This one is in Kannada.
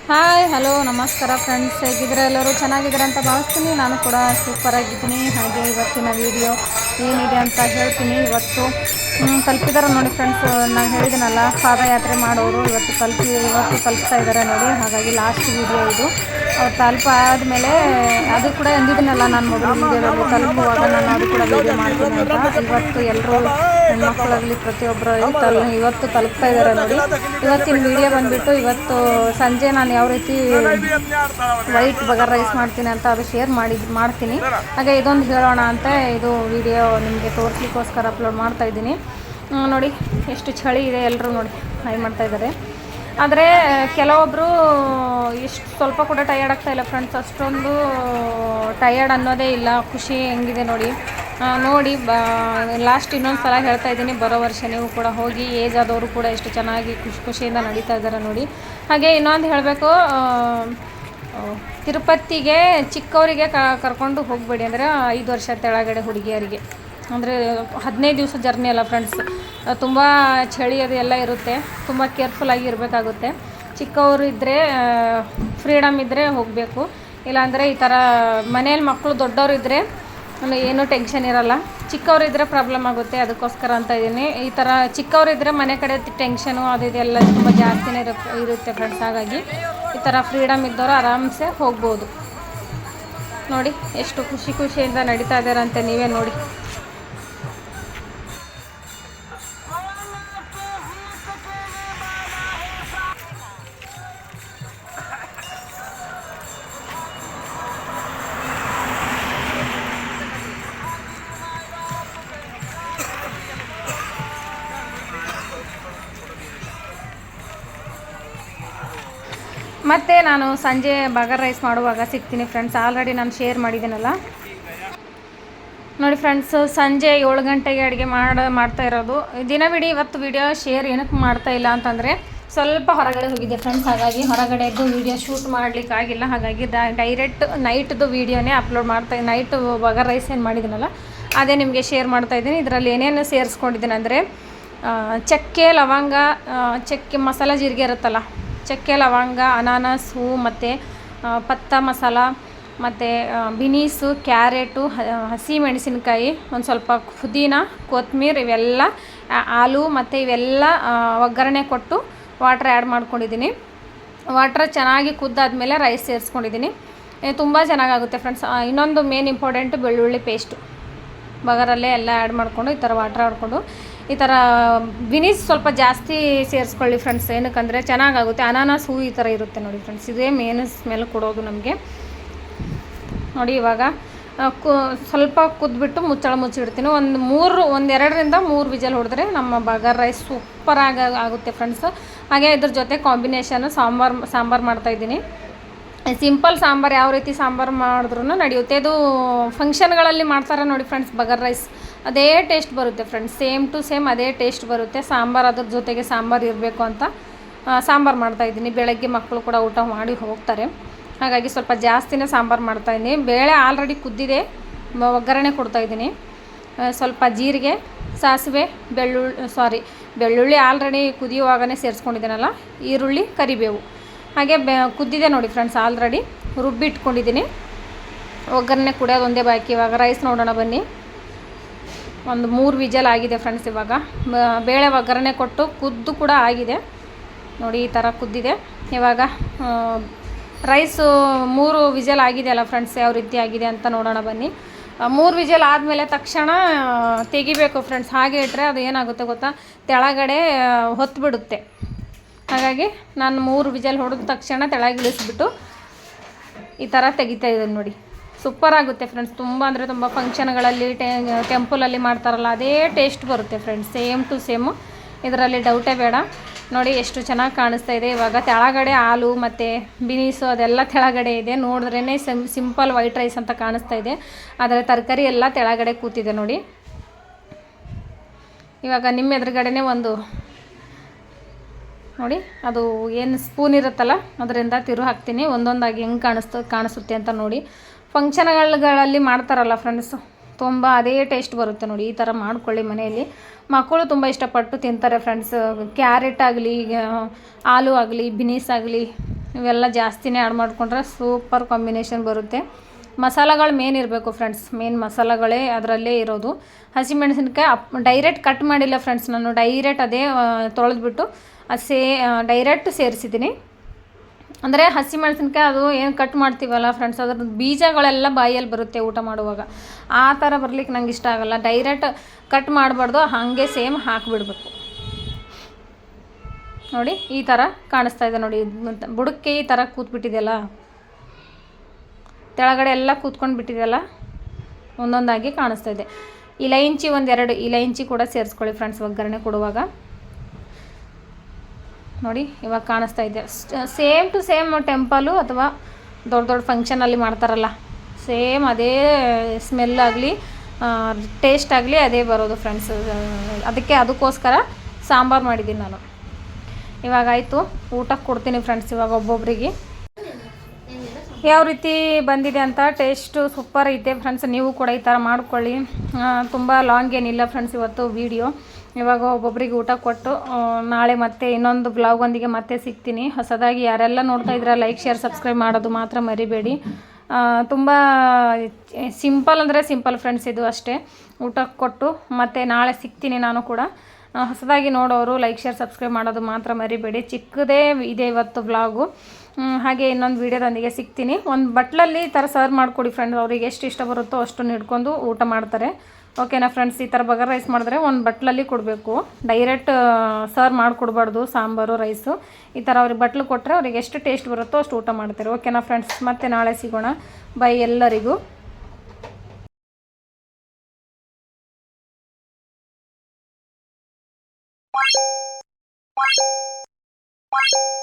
ಹಾಯ್ ಹಲೋ ನಮಸ್ಕಾರ ಫ್ರೆಂಡ್ಸ್, ಹೇಗಿದ್ರೆ ಎಲ್ಲರೂ ಚೆನ್ನಾಗಿದ್ದಾರೆ ಅಂತ ಭಾವಿಸ್ತೀನಿ. ನಾನು ಕೂಡ ಸೂಪರ್ ಆಗಿದ್ದೀನಿ. ಹಾಗೆ ಇವತ್ತಿನ ವಿಡಿಯೋ ಏನಿದೆ ಅಂತ ಹೇಳ್ತೀನಿ. ಇವತ್ತು ತಲುಪಿದಾರೆ ನೋಡಿ ಫ್ರೆಂಡ್ಸ್. ನಾನು ಹೇಳಿದ್ದೀನಲ್ಲ, ಪಾದಯಾತ್ರೆ ಮಾಡೋರು ಇವತ್ತು ತಲುಪ್ತಾ ಇದ್ದಾರೆ ನೋಡಿ. ಹಾಗಾಗಿ ಲಾಸ್ಟ್ ವಿಡಿಯೋ ಇದು. ಅವ್ರು ತಲುಪಾದ್ಮೇಲೆ ಅದು ಕೂಡ ಎಂದಿದ್ದೀನಲ್ಲ ನಾನು ಮೊದಲು ವೀಡಿಯೋದಲ್ಲಿ, ತಲುಪುವಾಗ ನಾನು ಅದು ಕೂಡ ವೀಡಿಯೋ ಮಾಡ್ತೀನಿ ಅಂತ. ಇವತ್ತು ಎಲ್ಲರೂ ಹೆಣ್ಮಕ್ಳಾಗಲಿ ಪ್ರತಿಯೊಬ್ಬರು ಇವತ್ತು ತಲುಪ್ತಾ ಇದ್ದಾರೆ ನೋಡಿ. ಇವತ್ತಿನ ವಿಡಿಯೋ ಬಂದುಬಿಟ್ಟು ಇವತ್ತು ಸಂಜೆ ನಾನು ಯಾವ ರೀತಿ ವೈಟ್ ಬಗರ್ ರೈಸ್ ಮಾಡ್ತೀನಿ ಅಂತ ಅದು ಶೇರ್ ಮಾಡ್ತೀನಿ. ಹಾಗೆ ಇದೊಂದು ಹೇಳೋಣ ಅಂತ ಇದು ವಿಡಿಯೋ ನಿಮಗೆ ತೋರಿಸ್ಲಿಕ್ಕೋಸ್ಕರ ಅಪ್ಲೋಡ್ ಮಾಡ್ತಾಯಿದ್ದೀನಿ ನೋಡಿ. ಎಷ್ಟು ಚಳಿ ಇದೆ, ಎಲ್ಲರೂ ನೋಡಿ ಹಾಯ್ ಮಾಡ್ತಾಯಿದ್ದಾರೆ. ಆದರೆ ಕೆಲವೊಬ್ಬರು ಇಷ್ಟು ಸ್ವಲ್ಪ ಕೂಡ ಟಯರ್ಡ್ ಆಗ್ತಾಯಿಲ್ಲ ಫ್ರೆಂಡ್ಸ್. ಅಷ್ಟೊಂದು ಟಯರ್ಡ್ ಅನ್ನೋದೇ ಇಲ್ಲ, ಖುಷಿ ಹೆಂಗಿದೆ ನೋಡಿ. ಲಾಸ್ಟ್ ಇನ್ನೊಂದು ಸಲ ಹೇಳ್ತಾ ಇದ್ದೀನಿ, ಬರೋ ವರ್ಷ ನೀವು ಕೂಡ ಹೋಗಿ. ಏಜ್ ಆದವರು ಕೂಡ ಎಷ್ಟು ಚೆನ್ನಾಗಿ ಖುಷಿಯಿಂದ ನಡೀತಾ ಇದ್ದಾರೆ ನೋಡಿ. ಹಾಗೆ ಇನ್ನೊಂದು ಹೇಳಬೇಕು, ತಿರುಪತಿಗೆ ಚಿಕ್ಕವರಿಗೆ ಕರ್ಕೊಂಡು ಹೋಗಬೇಡಿ. ಅಂದರೆ 5 ವರ್ಷ ಕೆಳಗಡೆ ಹುಡುಗಿಯರಿಗೆ, ಅಂದರೆ 15 ದಿವಸ ಜರ್ನಿ ಅಲ್ಲ ಫ್ರೆಂಡ್ಸ್. ತುಂಬ ಚಳಿ ಅದು ಎಲ್ಲ ಇರುತ್ತೆ, ತುಂಬ ಕೇರ್ಫುಲ್ಲಾಗಿ ಇರಬೇಕಾಗುತ್ತೆ. ಚಿಕ್ಕವರು ಇದ್ದರೆ, ಫ್ರೀಡಮ್ ಇದ್ದರೆ ಹೋಗಬೇಕು. ಇಲ್ಲಾಂದರೆ ಈ ಥರ ಮನೇಲಿ ಮಕ್ಕಳು ದೊಡ್ಡವರು ಇದ್ದರೆ ಏನೂ ಟೆನ್ಷನ್ ಇರೋಲ್ಲ. ಚಿಕ್ಕವರಿದ್ದರೆ ಪ್ರಾಬ್ಲಮ್ ಆಗುತ್ತೆ, ಅದಕ್ಕೋಸ್ಕರ ಅಂತ ಇದ್ದೀನಿ. ಈ ಥರ ಚಿಕ್ಕವರಿದ್ದರೆ ಮನೆ ಕಡೆ ಟೆನ್ಷನು ಅದು ಇದೆಲ್ಲ ತುಂಬ ಜಾಸ್ತಿನೇ ಇರುತ್ತೆ ಫ್ರೆಂಡ್ಸ್. ಹಾಗಾಗಿ ಈ ಥರ ಫ್ರೀಡಮ್ ಇದ್ದವರು ಆರಾಮ್ಸೆ ಹೋಗ್ಬೋದು ನೋಡಿ. ಎಷ್ಟು ಖುಷಿಯಿಂದ ನಡೀತಾ ಇದ್ದಾರಂತೆ, ನೀವೇ ನೋಡಿ. ಮತ್ತು ನಾನು ಸಂಜೆ ಬಗರ್ ರೈಸ್ ಮಾಡುವಾಗ ಸಿಗ್ತೀನಿ ಫ್ರೆಂಡ್ಸ್. ಆಲ್ರೆಡಿ ನಾನು ಶೇರ್ ಮಾಡಿದ್ದೀನಲ್ಲ ನೋಡಿ ಫ್ರೆಂಡ್ಸ್. ಸಂಜೆ 7 ಗಂಟೆಗೆ ಅಡುಗೆ ಮಾಡ್ತಾ ಇರೋದು. ದಿನವಿಡೀ ಇವತ್ತು ವಿಡಿಯೋ ಶೇರ್ ಏನಕ್ಕೆ ಮಾಡ್ತಾಯಿಲ್ಲ ಅಂತಂದರೆ, ಸ್ವಲ್ಪ ಹೊರಗಡೆ ಹೋಗಿದ್ದೆ ಫ್ರೆಂಡ್ಸ್. ಹಾಗಾಗಿ ಹೊರಗಡೆದು ವೀಡಿಯೋ ಶೂಟ್ ಮಾಡಲಿಕ್ಕಾಗಿಲ್ಲ. ಹಾಗಾಗಿ ಡೈರೆಕ್ಟ್ ನೈಟ್ದು ವೀಡಿಯೋನೇ ಅಪ್ಲೋಡ್ ನೈಟ್ ಬಗರ್ ರೈಸ್ ಏನು ಮಾಡಿದ್ದೀನಲ್ಲ ಅದೇ ನಿಮಗೆ ಶೇರ್ ಮಾಡ್ತಾಯಿದ್ದೀನಿ. ಇದರಲ್ಲಿ ಏನೇನು ಸೇರಿಸ್ಕೊಂಡಿದ್ದೀನಿ ಅಂದರೆ, ಚಕ್ಕೆ ಲವಂಗ, ಮಸಾಲ ಜೀರಿಗೆ ಇರುತ್ತಲ್ಲ, ಚಕ್ಕೆ ಲವಂಗ, ಅನಾನಸ್ ಹೂವು, ಮತ್ತು ಪತ್ತ ಮಸಾಲ, ಮತ್ತು ಬಿನೀಸು, ಕ್ಯಾರೆಟು, ಹಸಿ ಮೆಣಸಿನ್ಕಾಯಿ, ಒಂದು ಸ್ವಲ್ಪ ಪುದೀನ, ಕೊತ್ತಂಬರಿ, ಇವೆಲ್ಲ ಆಲೂ ಮತ್ತು ಇವೆಲ್ಲ ಒಗ್ಗರಣೆ ಕೊಟ್ಟು ವಾಟ್ರ್ ಆ್ಯಡ್ ಮಾಡ್ಕೊಂಡಿದ್ದೀನಿ. ವಾಟ್ರ್ ಚೆನ್ನಾಗಿ ಕುದ್ದಾದ್ಮೇಲೆ ರೈಸ್ ಸೇರಿಸ್ಕೊಂಡಿದ್ದೀನಿ. ತುಂಬ ಚೆನ್ನಾಗಾಗುತ್ತೆ ಫ್ರೆಂಡ್ಸ್. ಇನ್ನೊಂದು ಮೇನ್ ಇಂಪಾರ್ಟೆಂಟು ಬೆಳ್ಳುಳ್ಳಿ ಪೇಸ್ಟು. ಬಗರಲ್ಲೇ ಎಲ್ಲ ಆ್ಯಡ್ ಮಾಡಿಕೊಂಡು ಈ ಥರ ವಾಟ್ರ್ ಆಡ್ಕೊಂಡು ಈ ಥರ ಬಿನೀಸ್ ಸ್ವಲ್ಪ ಜಾಸ್ತಿ ಸೇರಿಸ್ಕೊಳ್ಳಿ ಫ್ರೆಂಡ್ಸ್. ಏನಕ್ಕಂದರೆ ಚೆನ್ನಾಗಾಗುತ್ತೆ. ಅನಾನಸ್ ಹೂ ಈ ಥರ ಇರುತ್ತೆ ನೋಡಿ ಫ್ರೆಂಡ್ಸ್. ಇದೇ ಮೇನ್ ಸ್ಮೆಲ್ ಕೊಡೋದು ನಮಗೆ ನೋಡಿ. ಇವಾಗ ಸ್ವಲ್ಪ ಕುದ್ಬಿಟ್ಟು ಮುಚ್ಚಿಡ್ತೀನಿ. ಒಂದು 2ರಿಂದ 3 ವಿಜಲ್ ಹೊಡೆದ್ರೆ ನಮ್ಮ ಬಗರ್ ರೈಸ್ ಸೂಪರಾಗಿ ಆಗುತ್ತೆ ಫ್ರೆಂಡ್ಸ್. ಹಾಗೆ ಇದ್ರ ಜೊತೆ ಕಾಂಬಿನೇಷನ್ ಸಾಂಬಾರು ಮಾಡ್ತಾಯಿದ್ದೀನಿ. ಸಿಂಪಲ್ ಸಾಂಬಾರು, ಯಾವ ರೀತಿ ಸಾಂಬಾರು ಮಾಡಿದ್ರೂ ನಡೆಯುತ್ತೆ. ಇದು ಫಂಕ್ಷನ್ಗಳಲ್ಲಿ ಮಾಡ್ತಾರೆ ನೋಡಿ ಫ್ರೆಂಡ್ಸ್. ಬಗರ್ ರೈಸ್ ಅದೇ ಟೇಸ್ಟ್ ಬರುತ್ತೆ ಫ್ರೆಂಡ್ಸ್. ಸೇಮ್ ಟು ಸೇಮ್ ಅದೇ ಟೇಸ್ಟ್ ಬರುತ್ತೆ. ಸಾಂಬಾರು ಅದ್ರ ಜೊತೆಗೆ ಸಾಂಬಾರು ಇರಬೇಕು ಅಂತ ಸಾಂಬಾರು ಮಾಡ್ತಾಯಿದ್ದೀನಿ. ಬೆಳಗ್ಗೆ ಮಕ್ಕಳು ಕೂಡ ಊಟ ಮಾಡಿ ಹೋಗ್ತಾರೆ, ಹಾಗಾಗಿ ಸ್ವಲ್ಪ ಜಾಸ್ತಿನೇ ಸಾಂಬಾರು ಮಾಡ್ತಾಯಿದ್ದೀನಿ. ಬೇಳೆ ಆಲ್ರೆಡಿ ಕುದ್ದಿದೆ, ಒಗ್ಗರಣೆ ಕೊಡ್ತಾಯಿದ್ದೀನಿ. ಸ್ವಲ್ಪ ಜೀರಿಗೆ, ಸಾಸಿವೆ, ಬೆಳ್ಳುಳ್ಳಿ ಆಲ್ರೆಡಿ ಕುದಿಯುವಾಗಲೇ ಸೇರಿಸ್ಕೊಂಡಿದ್ದೀನಲ್ಲ, ಈರುಳ್ಳಿ, ಕರಿಬೇವು, ಹಾಗೆ ಕುದ್ದಿದೆ ನೋಡಿ ಫ್ರೆಂಡ್ಸ್. ಆಲ್ರೆಡಿ ರುಬ್ಬಿಟ್ಕೊಂಡಿದ್ದೀನಿ. ಒಗ್ಗರಣೆ ಕುಡಿಯೋದು ಒಂದೇ ಬಾಕಿ. ಇವಾಗ ರೈಸ್ ನೋಡೋಣ ಬನ್ನಿ. ಒಂದು 3 ವಿಜಲ್ ಆಗಿದೆ ಫ್ರೆಂಡ್ಸ್. ಇವಾಗ ಬೇಳೆ ಒಗ್ಗರಣೆ ಕೊಟ್ಟು ಕುದ್ದು ಕೂಡ ಆಗಿದೆ ನೋಡಿ. ಈ ಥರ ಕುದ್ದಿದೆ. ಇವಾಗ ರೈಸು 3 ವಿಜಲ್ ಆಗಿದೆ ಅಲ್ಲ ಫ್ರೆಂಡ್ಸ್, ಯಾವ ರೀತಿ ಆಗಿದೆ ಅಂತ ನೋಡೋಣ ಬನ್ನಿ. 3 ವಿಜಲ್ ಆದಮೇಲೆ ತಕ್ಷಣ ತೆಗಿಬೇಕು ಫ್ರೆಂಡ್ಸ್. ಹಾಗೆ ಇಟ್ಟರೆ ಅದು ಏನಾಗುತ್ತೆ ಗೊತ್ತಾ, ತೆಳಗಡೆ ಹೊತ್ತುಬಿಡುತ್ತೆ. ಹಾಗಾಗಿ ನಾನು 3 ವಿಜಲ್ ಹೊಡೆದ ತಕ್ಷಣ ತೆಳಗಿಳಿಸ್ಬಿಟ್ಟು ಈ ಥರ ತೆಗಿತಾ ಇದ್ದೀನಿ ನೋಡಿ. ಸೂಪರಾಗುತ್ತೆ ಫ್ರೆಂಡ್ಸ್. ತುಂಬ ಅಂದರೆ ತುಂಬ ಫಂಕ್ಷನ್ಗಳಲ್ಲಿ, ಟೆಂಪಲಲ್ಲಿ ಮಾಡ್ತಾರಲ್ಲ ಅದೇ ಟೇಸ್ಟ್ ಬರುತ್ತೆ ಫ್ರೆಂಡ್ಸ್. ಸೇಮ್ ಟು ಸೇಮು, ಇದರಲ್ಲಿ ಡೌಟೇ ಬೇಡ ನೋಡಿ. ಎಷ್ಟು ಚೆನ್ನಾಗಿ ಕಾಣಿಸ್ತಾ ಇದೆ. ಇವಾಗ ತೆಳಗಡೆ ಹಾಲು ಮತ್ತು ಬಿನೀಸು ಅದೆಲ್ಲ ತೆಳಗಡೆ ಇದೆ. ನೋಡಿದ್ರೇ ಸಿಂಪಲ್ ವೈಟ್ ರೈಸ್ ಅಂತ ಕಾಣಿಸ್ತಾ ಇದೆ, ಆದರೆ ತರಕಾರಿ ಎಲ್ಲ ತೆಳಗಡೆ ಕೂತಿದೆ ನೋಡಿ. ಇವಾಗ ನಿಮ್ಮ ಎದುರುಗಡೆನೇ ಒಂದು ನೋಡಿ, ಅದು ಏನು ಸ್ಪೂನ್ ಇರುತ್ತಲ್ಲ ಅದರಿಂದ ತಿರು ಹಾಕ್ತೀನಿ. ಒಂದೊಂದಾಗಿ ಹೆಂಗೆ ಕಾಣಿಸುತ್ತೆ ಅಂತ ನೋಡಿ. ಫಂಕ್ಷನ್ಗಳಲ್ಲಿ ಮಾಡ್ತಾರಲ್ಲ ಫ್ರೆಂಡ್ಸ್, ತುಂಬ ಅದೇ ಟೇಸ್ಟ್ ಬರುತ್ತೆ ನೋಡಿ. ಈ ಥರ ಮಾಡ್ಕೊಳ್ಳಿ ಮನೆಯಲ್ಲಿ. ಮಕ್ಕಳು ತುಂಬ ಇಷ್ಟಪಟ್ಟು ತಿಂತಾರೆ ಫ್ರೆಂಡ್ಸ್. ಕ್ಯಾರೆಟ್ ಆಗಲಿ, ಆಲೂ ಆಗಲಿ, ಬಿನೀಸ್ ಆಗಲಿ, ಇವೆಲ್ಲ ಜಾಸ್ತಿನೇ ಆ್ಯಡ್ ಮಾಡಿಕೊಂಡ್ರೆ ಸೂಪರ್ ಕಾಂಬಿನೇಷನ್ ಬರುತ್ತೆ. ಮಸಾಲೆಗಳು ಮೇನ್ ಇರಬೇಕು ಫ್ರೆಂಡ್ಸ್, ಮೇನ್ ಮಸಾಲೆಗಳೇ ಅದರಲ್ಲೇ ಇರೋದು. ಹಸಿಮೆಣಸಿನ್ಕಾಯಿ ಡೈರೆಕ್ಟ್ ಕಟ್ ಮಾಡಿಲ್ಲ ಫ್ರೆಂಡ್ಸ್, ನಾನು ಡೈರೆಕ್ಟ್ ಅದೇ ತೊಳೆದ್ಬಿಟ್ಟು ಡೈರೆಕ್ಟ್ ಸೇರಿಸಿದ್ದೀನಿ. ಅಂದರೆ ಹಸಿಮೆಣಸಿನ್ಕಾಯಿ ಅದು ಏನು ಕಟ್ ಮಾಡ್ತೀವಲ್ಲ ಫ್ರೆಂಡ್ಸ್, ಅದ್ರದ್ದು ಬೀಜಗಳೆಲ್ಲ ಬಾಯಲ್ಲಿ ಬರುತ್ತೆ ಊಟ ಮಾಡುವಾಗ. ಆ ಥರ ಬರ್ಲಿಕ್ಕೆ ನಂಗೆ ಇಷ್ಟ ಆಗೋಲ್ಲ. ಡೈರೆಕ್ಟ್ ಕಟ್ ಮಾಡಬಾರ್ದು, ಹಾಗೆ ಸೇಮ್ ಹಾಕಿಬಿಡ್ಬೇಕು. ನೋಡಿ ಈ ಥರ ಕಾಣಿಸ್ತಾ ಇದೆ ನೋಡಿ, ಬುಡಕ್ಕೆ ಈ ಥರ ಕೂತ್ಬಿಟ್ಟಿದೆಯಲ್ಲ, ತೆಳಗಡೆ ಎಲ್ಲ ಕೂತ್ಕೊಂಡು ಬಿಟ್ಟಿದೆಯಲ್ಲ, ಒಂದೊಂದಾಗಿ ಕಾಣಿಸ್ತಾ ಇದೆ. ಇಲೈಂಚಿ 1-2 ಇಲೈಂಚಿ ಕೂಡ ಸೇರಿಸ್ಕೊಳ್ಳಿ ಫ್ರೆಂಡ್ಸ್ ಒಗ್ಗರಣೆ ಕೊಡುವಾಗ. ನೋಡಿ ಇವಾಗ ಕಾಣಿಸ್ತಾ ಇದೆ. ಸೇಮ್ ಟು ಸೇಮ್ ಟೆಂಪಲು ಅಥವಾ ದೊಡ್ಡ ದೊಡ್ಡ ಫಂಕ್ಷನಲ್ಲಿ ಮಾಡ್ತಾರಲ್ಲ, ಸೇಮ್ ಅದೇ ಸ್ಮೆಲ್ ಆಗಲಿ ಟೇಸ್ಟ್ ಆಗಲಿ ಅದೇ ಬರೋದು ಫ್ರೆಂಡ್ಸ್. ಅದಕ್ಕೋಸ್ಕರ ಸಾಂಬಾರು ಮಾಡಿದ್ದೀನಿ ನಾನು. ಇವಾಗ ಆಯಿತು, ಊಟಕ್ಕೆ ಕೊಡ್ತೀನಿ ಫ್ರೆಂಡ್ಸ್ ಇವಾಗ ಒಬ್ಬೊಬ್ಬರಿಗೆ ಯಾವ ರೀತಿ ಬಂದಿದೆ ಅಂತ. ಟೇಸ್ಟು ಸೂಪರ್ ಐತೆ ಫ್ರೆಂಡ್ಸ್, ನೀವು ಕೂಡ ಈ ಥರ ಮಾಡ್ಕೊಳ್ಳಿ. ತುಂಬ ಲಾಂಗ್ ಏನಿಲ್ಲ ಫ್ರೆಂಡ್ಸ್ ಇವತ್ತು ವೀಡಿಯೋ. ಇವಾಗ ಒಬ್ಬೊಬ್ಬರಿಗೆ ಊಟ ಕೊಟ್ಟು ನಾಳೆ ಮತ್ತೆ ಇನ್ನೊಂದು ಬ್ಲಾಗೊಂದಿಗೆ ಮತ್ತೆ ಸಿಗ್ತೀನಿ. ಹೊಸದಾಗಿ ಯಾರೆಲ್ಲ ನೋಡ್ತಾ ಇದ್ದೀರಾ ಲೈಕ್ ಶೇರ್ ಸಬ್ಸ್ಕ್ರೈಬ್ ಮಾಡೋದು ಮಾತ್ರ ಮರಿಬೇಡಿ. ತುಂಬ ಸಿಂಪಲ್ ಅಂದರೆ ಸಿಂಪಲ್ ಫ್ರೆಂಡ್ಸ್, ಇದು ಅಷ್ಟೇ. ಊಟಕ್ಕೆ ಕೊಟ್ಟು ಮತ್ತು ನಾಳೆ ಸಿಗ್ತೀನಿ ನಾನು ಕೂಡ. ಹೊಸದಾಗಿ ನೋಡೋರು ಲೈಕ್ ಶೇರ್ ಸಬ್ಸ್ಕ್ರೈಬ್ ಮಾಡೋದು ಮಾತ್ರ ಮರಿಬೇಡಿ. ಚಿಕ್ಕದೇ ಇದೆ ಇವತ್ತು ವ್ಲಾಗು. ಹಾಗೆ ಇನ್ನೊಂದು ವೀಡಿಯೋದೊಂದಿಗೆ ಸಿಗ್ತೀನಿ. ಒಂದು ಬಟ್ಲಲ್ಲಿ ಈ ಥರ ಸರ್ವ್ ಮಾಡಿಕೊಡಿ ಫ್ರೆಂಡ್ಸ್, ಅವ್ರಿಗೆ ಎಷ್ಟು ಇಷ್ಟ ಬರುತ್ತೋ ಅಷ್ಟು ಹಿಡ್ಕೊಂಡು ಊಟ ಮಾಡ್ತಾರೆ. ಓಕೆನಾ ಫ್ರೆಂಡ್ಸ್? ಈ ಥರ ಬಗರ್ ರೈಸ್ ಮಾಡಿದ್ರೆ ಒಂದು ಬಟ್ಲಲ್ಲಿ ಕೊಡಬೇಕು, ಡೈರೆಕ್ಟ್ ಸರ್ವ್ ಮಾಡಿಕೊಡ್ಬಾರ್ದು ಸಾಂಬಾರು ರೈಸು. ಈ ಥರ ಅವ್ರಿಗೆ ಬಟ್ಲು ಕೊಟ್ಟರೆ ಅವ್ರಿಗೆ ಎಷ್ಟು ಟೇಸ್ಟ್ ಬರುತ್ತೋ ಅಷ್ಟು ಊಟ ಮಾಡ್ತಾರೆ. ಓಕೆನಾ ಫ್ರೆಂಡ್ಸ್? ಮತ್ತೆ ನಾಳೆ ಸಿಗೋಣ. ಬೈ ಎಲ್ಲರಿಗೂ. Bye.